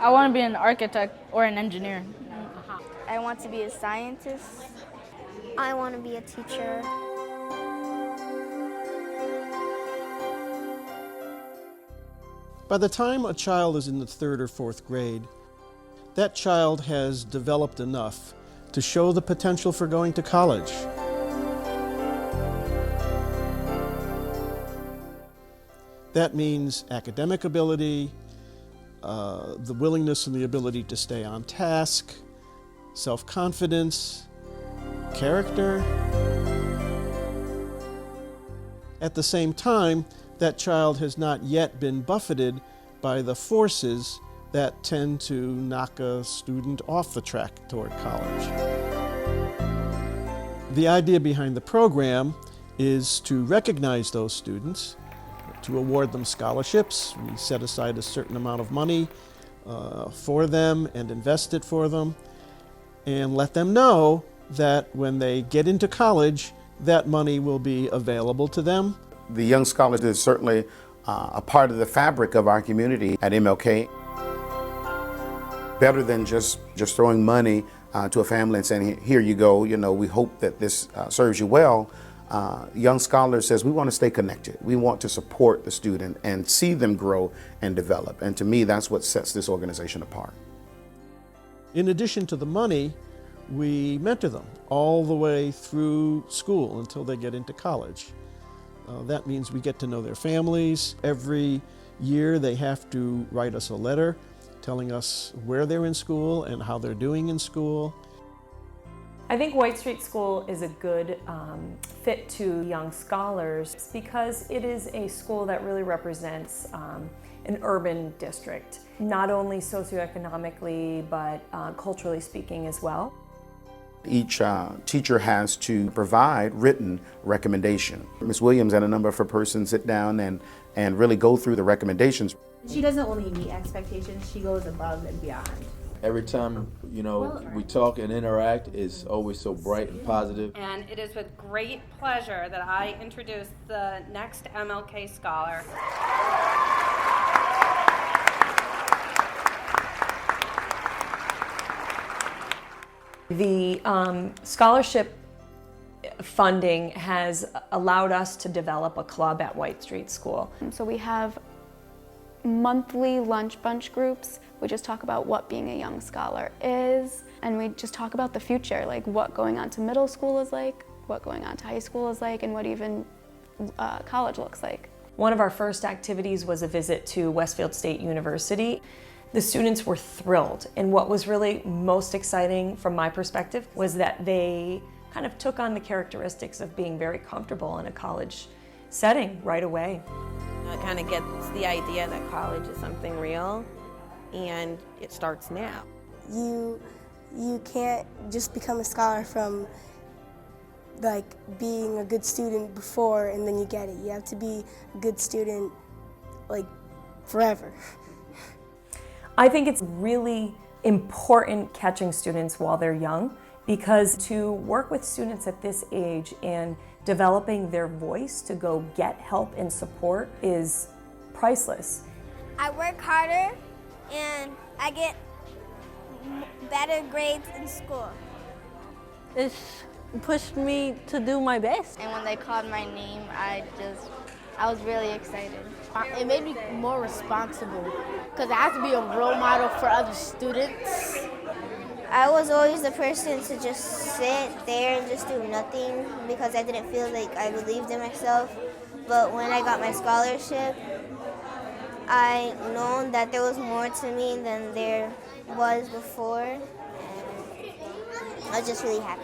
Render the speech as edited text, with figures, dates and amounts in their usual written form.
I want to be an architect or an engineer. I want to be a scientist. I want to be a teacher. By the time a child is in the 3rd or 4th grade, that child has developed enough to show the potential for going to college. That means academic ability, the willingness and the ability to stay on task, self-confidence, character. At the same time, that child has not yet been buffeted by the forces that tend to knock a student off the track toward college. The idea behind the program is to recognize those students, to award them scholarships. We set aside a certain amount of money for them and invest it for them, and let them know that when they get into college, that money will be available to them. The Young Scholars is certainly a part of the fabric of our community at MLK. Better than just throwing money to a family and saying, here you go, we hope that this serves you well. Young Scholars says we want to stay connected. We want to support the student and see them grow and develop. And to me, that's what sets this organization apart. In addition to the money, we mentor them all the way through school until they get into college. That means we get to know their families. Every year they have to write us a letter telling us where they're in school and how they're doing in school. I think White Street School is a good fit to Young Scholars because it is a school that really represents an urban district, not only socioeconomically but culturally speaking as well. Each teacher has to provide written recommendation. Ms. Williams and a number of her persons sit down and really go through the recommendations. She doesn't only meet expectations, she goes above and beyond. Every time, we talk and interact, it's always so bright and positive. And it is with great pleasure that I introduce the next MLK Scholar. The scholarship funding has allowed us to develop a club at White Street School. So we have monthly lunch bunch groups. We just talk about what being a young scholar is, and we just talk about the future, like what going on to middle school is like, what going on to high school is like, and what even college looks like. One of our first activities was a visit to Westfield State University. The students were thrilled, and what was really most exciting from my perspective was that they kind of took on the characteristics of being very comfortable in a college setting right away. It kind of gets the idea that college is something real, and it starts now. You can't just become a scholar from like being a good student before and then you get it. You have to be a good student like forever. I think it's really important catching students while they're young, because to work with students at this age and developing their voice to go get help and support is priceless. I work harder and I get better grades in school. It's pushed me to do my best. And when they called my name, I was really excited. It made me more responsible because I have to be a role model for other students. I was always the person to just sit there and just do nothing because I didn't feel like I believed in myself. But when I got my scholarship, I known that there was more to me than there was before. And I was just really happy.